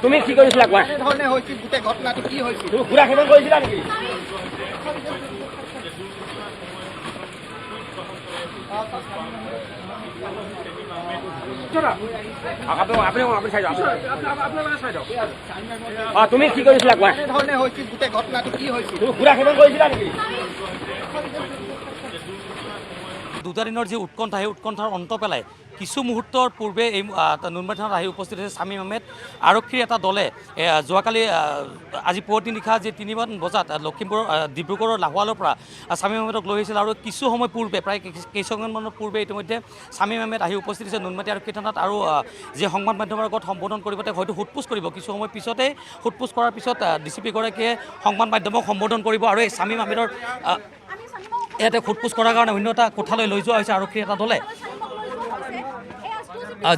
তুমি কি কৰিছিলা কোৱা? ঘটনাটো কি হৈছিল? তুমি ঘোঁৰা খেদন কৰিছিলা নেকি? তুমি কি কৰিছিলা কোৱা? ঘটনাটো কি হৈছিল? তুমি ঘোঁৰা খেদন কৰিছিলা নেকি? দুটা দিনৰ যি উৎকণ্ঠা সেই উৎকণ্ঠাৰ অন্ত পেলাই কিছু মুহূৰ্তৰ পূৰ্বে এই নুনমাটি থানাত আহি উপস্থিত হৈছে শামীম আহমেদ। আৰক্ষীৰ এটা দলে যোৱাকালি আজি পুৱতি নিশা যি 3মান বজাত লখিমপুৰৰ ডিব্ৰুগড়ৰ লাহোৱালৰ পৰা শামীম আহমেদক লৈ আহিছিল আৰু কিছু সময় পূৰ্বে প্ৰায় কেইছমানৰ পূৰ্বে ইতিমধ্যে শামীম আহমেদ আহি উপস্থিত হৈছে নুনমাটি আৰক্ষী থানাত আৰু যি সংবাদ মাধ্যমৰ আগত সম্বোধন কৰিব তেওঁক হয়তো সোধপোছ কৰিব। কিছু সময় পিছতেই সোধপোছ কৰাৰ পিছত ডিচিপিগৰাকীয়ে সংবাদ মাধ্যমক সম্বোধন কৰিব আৰু এই শামীম আহমেদৰ ইয়াতে সোধপোছ কৰাৰ কাৰণে অন্য এটা কোঠালৈ লৈ যোৱা হৈছে আৰক্ষীৰ এটা দলে।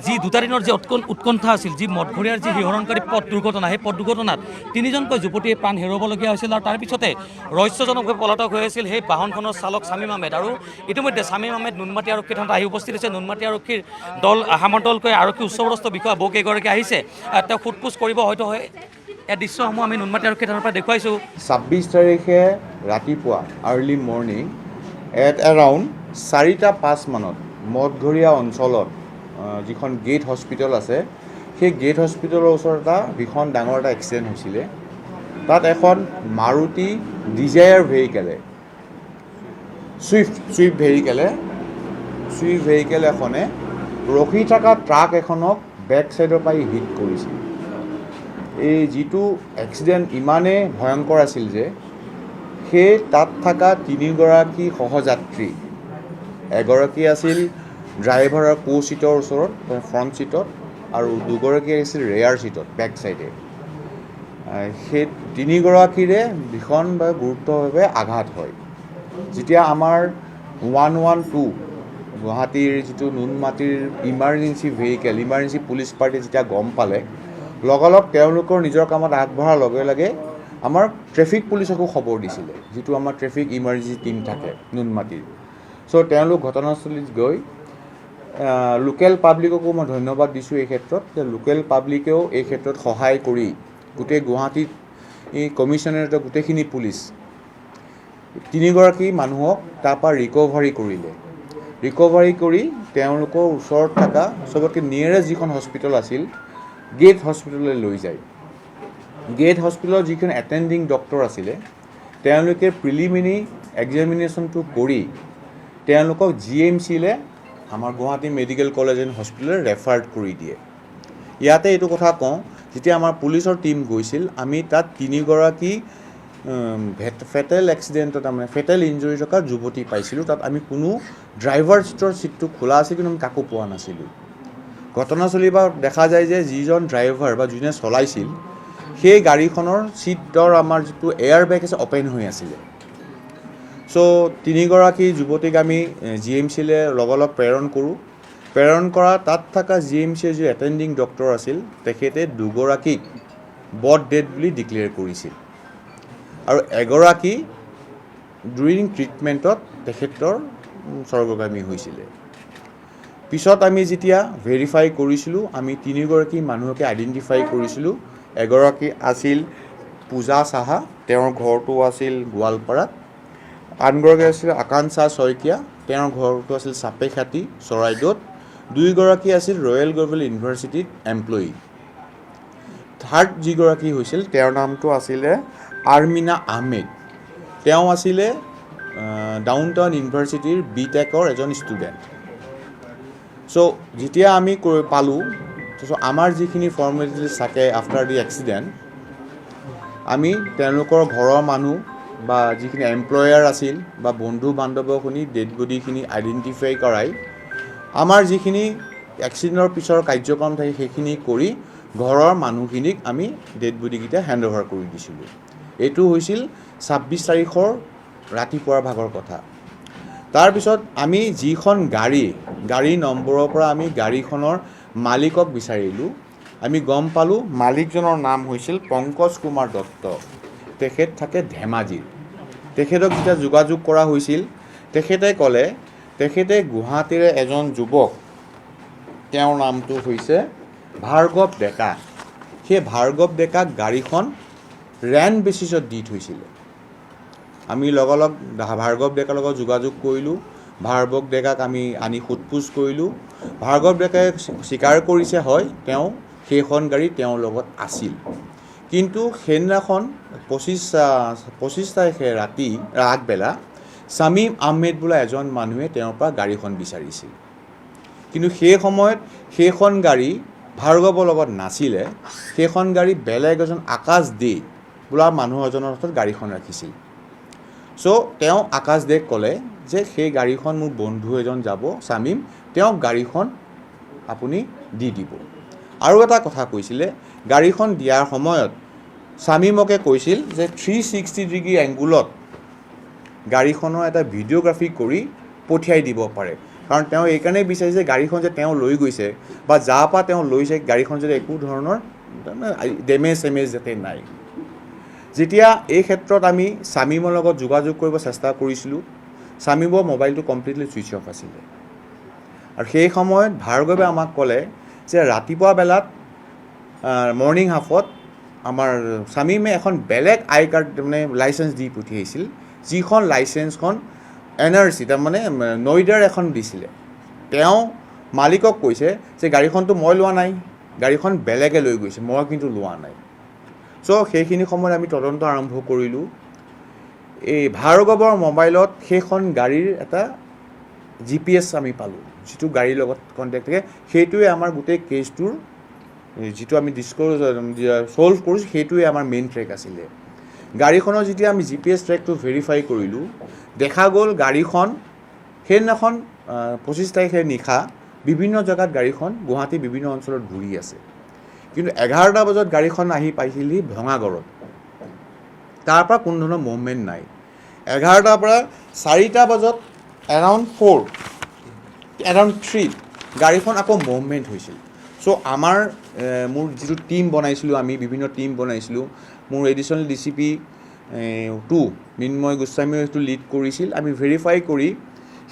যি দুটা দিনৰ যি উৎকণ্ঠা আছিল, যি মঠঘৰীয়াৰ যি শিহৰণকাৰী পথ দুৰ্ঘটনা, সেই পথ দুৰ্ঘটনাত 3জনকৈ যুৱতীয়ে প্ৰাণ হেৰুৱাবলগীয়া হৈছিল আৰু তাৰ পিছতে ৰহস্যজনকভাৱে পলাতক হৈ আছিল সেই বাহনখনৰ চালক শামীম আহমেদ। আৰু ইতিমধ্যে শামীম আহমেদ নুনমাটি আৰক্ষী থানাত আহি উপস্থিত হৈছে। নুনমাটি আৰক্ষীৰ দল সামন্তলকৈ আৰক্ষী উচ্চপদস্থ বিষয়া বহুকেইগৰাকী আহিছে, তেওঁক সোধপোছ কৰিব। হয়তো এই দৃশ্যসমূহ আমি নুনমাটি আৰক্ষী থানাৰ পৰা দেখুৱাইছোঁ। 26 তাৰিখে ৰাতিপুৱা আৰ্লি মৰ্ণিং এট এৰাউণ্ড 4:05 মানত মঠঘৰীয়া অঞ্চলত যিখন গেট হস্পিটেল আছে, সেই গেট হস্পিটেলৰ ওচৰত এটা ভীষণ ডাঙৰ এটা এক্সিডেণ্ট হৈছিলে। তাত এখন মাৰুতি ডিজায়াৰ ভেহিকেলে ছুইফ্ট ভেহিকেল এখনে ৰখি থকা ট্ৰাক এখনক বেক ছাইডৰ পৰা হিট কৰিছিল। এই যিটো এক্সিডেণ্ট ইমানেই ভয়ংকৰ আছিল যে সেই তাত থকা 3গৰাকী সহযাত্ৰী, এগৰাকী আছিল ড্ৰাইভাৰৰ কো ছিটৰ ওচৰত ফ্ৰণ্ট ছিটত আৰু 2গৰাকী আছিল ৰেয়াৰ ছিটত বেক ছাইডে। সেই 3গৰাকীৰে ভীষণভাৱে গুৰুত্বভাৱে আঘাত হয়। যেতিয়া আমাৰ 112 গুৱাহাটীৰ যিটো নুনমাটিৰ ইমাৰ্জেঞ্চি পুলিচ পাৰ্টি যেতিয়া গম পালে, লগালগ তেওঁলোকৰ নিজৰ কামত আগবঢ়াৰ লগে লগে আমাৰ ট্ৰেফিক পুলিচকো খবৰ দিছিলে, যিটো আমাৰ ট্ৰেফিক ইমাৰ্জেঞ্চি টীম থাকে নুনমাটিৰ। চ' তেওঁলোক ঘটনাস্থলীত গৈ লোকেল পাব্লিককো মই ধন্যবাদ দিছোঁ এই ক্ষেত্ৰত, যে লোকেল পাব্লিকেও এই ক্ষেত্ৰত সহায় কৰি গোটেই গুৱাহাটীত এই কমিশ্যনাৰেটৰ গোটেইখিনি পুলিচ 3গৰাকী মানুহক তাৰপৰা ৰিকভাৰী কৰি তেওঁলোকৰ ওচৰত থকা চবতকৈ নিয়েৰেষ্ট যিখন হস্পিটেল আছিল গেট হস্পিটেললৈ লৈ যায়। গেট হস্পিটেলৰ যিখন এটেণ্ডিং ডক্টৰ আছিলে, তেওঁলোকে প্ৰিলিমিনাৰী এক্সামিনেশ্যনটো কৰি তেওঁলোকক GMCলে আমাৰ গুৱাহাটী মেডিকেল কলেজ এণ্ড হস্পিটেললৈ ৰেফাৰ্ড কৰি দিয়ে। ইয়াতে এইটো কথা কওঁ, যেতিয়া আমাৰ পুলিচৰ টীম গৈছিল, আমি তাত 3গৰাকী ফেটেল এক্সিডেণ্টত তাৰমানে ফেটেল ইঞ্জুৰি থকা যুৱতী পাইছিলোঁ। তাত আমি কোনো ড্ৰাইভাৰ ছিটটো খোলা আছিল, কিন্তু আমি কাকো পোৱা নাছিলোঁ। ঘটনাস্থলীৰ পৰা দেখা যায় যে যিজন ড্ৰাইভাৰ বা যোনে চলাইছিল, সেই গাড়ীখনৰ ছিটৰ আমাৰ যিটো এয়াৰ বেগ আছে অ'পেন হৈ আছিলে। চ' 3গৰাকী যুৱতীক আমি GMCলৈ লগালগ প্ৰেৰণ কৰা তাত থকা GMCৰ যি এটেণ্ডিং ডক্টৰ আছিল, তেখেতে 2গৰাকীক বট ডেড বুলি ডিক্লেয়াৰ কৰিছিল আৰু এগৰাকী ডুৰিং ট্ৰিটমেণ্টত তেখেতৰ স্বৰ্গগামী হৈছিলে। পিছত আমি যেতিয়া ভেৰিফাই কৰিছিলোঁ, আমি 3গৰাকী মানুহকে আইডেণ্টিফাই কৰিছিলোঁ। এগৰাকী আছিল পূজা সাহা, তেওঁৰ ঘৰটো আছিল গোৱালপাৰাত। আনগৰাকী আছিল আকাংক্ষা শইকীয়া, তেওঁৰ ঘৰটো আছিল চাপেখাতি চৰাইদেউত। 2গৰাকী আছিল ৰয়েল গ্ল'বেল ইউনিভাৰ্চিটিত এমপ্লয়ী। থাৰ্ড যিগৰাকী হৈছিল, তেওঁৰ নামটো আছিলে আৰ্মিনা আহমেদ, তেওঁ আছিলে ডাউনটাউন ইউনিভাৰ্চিটিৰ BTech-ৰ এজন ষ্টুডেণ্ট। চ' যেতিয়া আমি পালোঁ, আমাৰ যিখিনি ফৰ্মেলিটিজ থাকে আফটাৰ দি এক্সিডেণ্ট, আমি তেওঁলোকৰ ঘৰৰ মানুহ বা যিখিনি এমপ্লয়াৰ আছিল বা বন্ধু বান্ধৱখিনি ডেড বডিখিনি আইডেণ্টিফাই কৰাই আমাৰ যিখিনি এক্সিডেণ্টৰ পিছৰ কাৰ্যক্ৰম থাকে সেইখিনি কৰি ঘৰৰ মানুহখিনিক আমি ডেড বডিকেইটা হেণ্ড অভাৰ কৰি দিছিলোঁ। এইটো হৈছিল 26 তাৰিখৰ ৰাতিপুৱাৰ ভাগৰ কথা। তাৰপিছত আমি যিখন গাড়ী নম্বৰৰ পৰা আমি গাড়ীখনৰ মালিকক বিচাৰিলোঁ। আমি গম পালোঁ মালিকজনৰ নাম হৈছিল পংকজ কুমাৰ দত্ত, তেখেত থাকে ধেমাজিত। তেখেতক যেতিয়া যোগাযোগ কৰা হৈছিল, তেখেতে ক'লে তেখেতে গুৱাহাটীৰে এজন যুৱক, তেওঁৰ নামটো হৈছে ভাৰ্গৱ ডেকা। সেই ভাৰ্গৱ ডেকাক গাড়ীখন ৰেণ্ট বেচিছত দি থৈছিলে। আমি লগালগ ভাৰ্গৱ ডেকাৰ লগত যোগাযোগ কৰিলোঁ। ভাৰ্গৱ ডেকাক আমি আনি সোধপোছ কৰিলোঁ। ভাৰ্গৱ ডেকাই স্বীকাৰ কৰিছে, হয় তেওঁ সেইখন গাড়ী তেওঁৰ লগত আছিল, কিন্তু সেইদিনাখন 25 তাৰিখে ৰাতি আগবেলা শামীম আহমেদ বোলা এজন মানুহে তেওঁৰ পৰা গাড়ীখন বিচাৰিছিল, কিন্তু সেই সময়ত সেইখন গাড়ী ভাৰ্গৱৰ লগত নাছিলে। সেইখন গাড়ী বেলেগ এজন আকাশ দে বোলা মানুহ এজনৰ হাতত গাড়ীখন ৰাখিছিল। চ' তেওঁ আকাশ দেক ক'লে যে সেই গাড়ীখন মোৰ বন্ধু এজন যাব শামীম, তেওঁক গাড়ীখন আপুনি দি দিব। আৰু এটা কথা কৈছিলে, গাড়ীখন দিয়াৰ সময়ত শামীমকে কৈছিল যে 360 ডিগ্ৰী এংগুলত গাড়ীখনৰ এটা ভিডিঅ'গ্ৰাফি কৰি পঠিয়াই দিব পাৰে, কাৰণ তেওঁ এইকাৰণে বিচাৰিছে গাড়ীখন যে তেওঁ লৈ গৈছে বা যাৰ পৰা তেওঁ লৈছে গাড়ীখন যদি একো ধৰণৰ ডেমেজ যাতে নাই। যেতিয়া এই ক্ষেত্ৰত আমি শামীমৰ লগত যোগাযোগ কৰিব চেষ্টা কৰিছিলোঁ, শামীমৰ মোবাইলটো কমপ্লিটলি ছুইচ অফ আছিলে। আৰু সেই সময়ত ভাৰ্গৱে আমাক ক'লে যে ৰাতিপুৱা বেলাত মৰ্ণিং হাফত আমাৰ শামীমে এখন বেলেগ আই কাৰ্ড মানে লাইচেঞ্চ দি পঠিয়াইছিল, যিখন লাইচেঞ্চখন NRC তাৰমানে নয়দাৰ এখন দিছিলে। তেওঁ মালিকক কৈছে যে গাড়ীখনটো মই লোৱা নাই, গাড়ীখন বেলেগে লৈ গৈছে, মই কিন্তু লোৱা নাই। চ' সেইখিনি সময়ত আমি তদন্ত আৰম্ভ কৰিলোঁ। এই ভাৰ্গৱৰ মোবাইলত সেইখন গাড়ীৰ এটা GPS আমি পালোঁ, যিটো গাড়ীৰ লগত কণ্টেক্ট থাকে। সেইটোৱে আমাৰ গোটেই কেছটোৰ যিটো আমি ছল্ভ কৰিছোঁ, সেইটোৱে আমাৰ মেইন ট্ৰেক আছিলে। গাড়ীখনৰ যেতিয়া আমি GPS ট্ৰেকটো ভেৰিফাই কৰিলোঁ, দেখা গ'ল গাড়ীখন সেইদিনাখন 25 তাৰিখে নিশা বিভিন্ন জেগাত গাড়ীখন গুৱাহাটীৰ বিভিন্ন অঞ্চলত ঘূৰি আছে, কিন্তু 11টা বজাত গাড়ীখন আহি পাইছিলহি ভঙাগড়ত। তাৰ পৰা কোনো ধৰণৰ মুভমেণ্ট নাই। 11টাৰ পৰা 4টা বজাত এৰাউণ্ড 3 গাড়ীখন আকৌ মুভমেণ্ট হৈছিল। চ' মোৰ যিটো টীম বনাইছিলোঁ, আমি বিভিন্ন টীম বনাইছিলোঁ। মোৰ এডিশ্যনেল DCP 2 মৃন্ময় গোস্বামীয়ে সেইটো লিড কৰিছিল। আমি ভেৰিফাই কৰি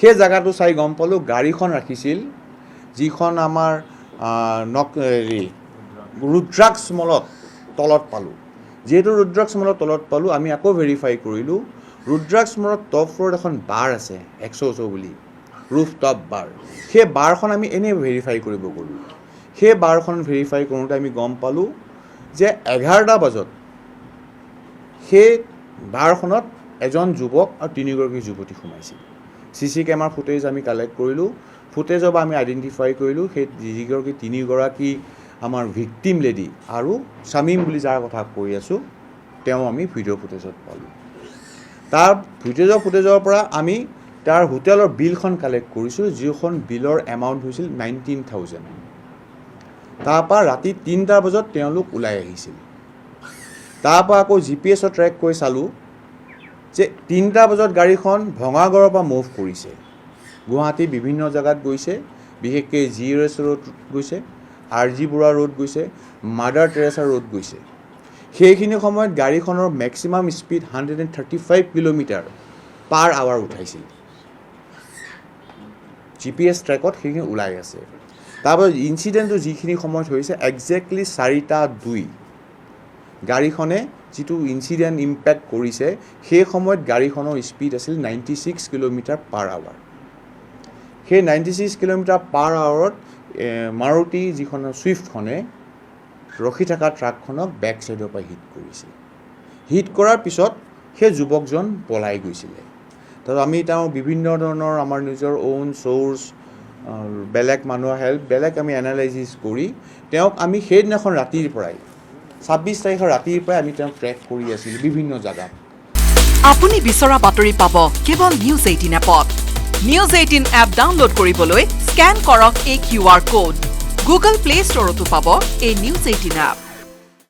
সেই জেগাটো চাই গম পালোঁ গাড়ীখন ৰাখিছিল যিখন আমাৰ ৰুদ্ৰাক্ষ মলত তলত পালোঁ। যিহেতু ৰুদ্ৰাক্ষ মলত তলত পালোঁ, আমি আকৌ ভেৰিফাই কৰিলোঁ ৰুদ্ৰাক্ষ মলত টপ ফ্ল'ৰত এখন বাৰ আছে 100 বুলি, ৰুফ টপ বাৰ। সেই বাৰখন আমি এনেই ভেৰিফাই কৰিব গ'লোঁ। সেই বাৰখন ভেৰিফাই কৰোঁতে আমি গম পালোঁ যে 11টা বজাত সেই বাৰখনত এজন যুৱক আৰু 3গৰাকী যুৱতী সোমাইছিল। CC কেমেৰাৰ ফুটেজ আমি কালেক্ট কৰিলোঁ। ফুটেজৰ পৰা আমি আইডেণ্টিফাই কৰিলোঁ সেই যিগৰাকী 3গৰাকী আমাৰ ভিক্টিম লেডি আৰু শামীম বুলি যাৰ কথা কৈ আছোঁ, তেওঁ আমি ভিডিঅ' ফুটেজত পালোঁ। তাৰ ফুটেজৰ পৰা আমি তাৰ হোটেলৰ বিলখন কালেক্ট কৰিছোঁ, যিখন বিলৰ এমাউণ্ট হৈছিল 19,000। তাৰপৰা ৰাতি 3টা বজাত তেওঁলোক ওলাই আহিছিল। তাৰপৰা আকৌ GPS ট্ৰেক কৰি চালোঁ যে 3টা বজাত গাড়ীখন ভঙাগড়ৰ পৰা মুভ কৰিছে, গুৱাহাটীৰ বিভিন্ন জেগাত গৈছে, বিশেষকৈ GRS ৰোড গৈছে, RG বৰুৱা ৰোড গৈছে, মাদাৰ টেৰেছা ৰোড গৈছে। সেইখিনি সময়ত গাড়ীখনৰ মেক্সিমাম স্পীড 135 কিলোমিটাৰ/আৱাৰ উঠাইছিল। GPS ট্ৰেকত সেইখিনি ওলাই আছে। তাৰপাছত ইনচিডেণ্টটো যিখিনি সময়ত হৈছে একজেক্টলি 4:02 গাড়ীখনে যিটো ইনচিডেণ্ট ইম্পেক্ট কৰিছে, সেই সময়ত গাড়ীখনৰ স্পীড আছিল 96 কিলোমিটাৰ/আৱাৰ। সেই 96 কিলোমিটাৰ/আৱাৰত মাৰুতি যিখন ছুইফ্টখনে ৰখি থকা ট্ৰাকখনক বেক ছাইডৰ পৰা হিট কৰিছিল। হিট কৰাৰ পিছত সেই যুৱকজন পলাই গৈছিলে। তো আমি তেওঁ বিভিন্ন ধৰণৰ আমাৰ নিজৰ অ'ন চ'ৰ্চ, বেলেগ মানুহৰ হেল্প, বেলেগ আমি এনালাইচিছ কৰি তেওঁক আমি সেইদিনাখন ৰাতিৰ পৰাই 26 তাৰিখৰ ৰাতিৰ পৰাই আমি তেওঁক ট্ৰেক কৰি আছিলোঁ বিভিন্ন জেগাত। আপুনি বিচৰা বাতৰি পাব কেৱল নিউজ 18 এপত। নিউজ 18 এপ ডাউনলোড কৰিবলৈ স্কেন কৰক এই QR কোড। গুগল প্লে ষ্টৰতো পাব এই নিউজ 18 এপ।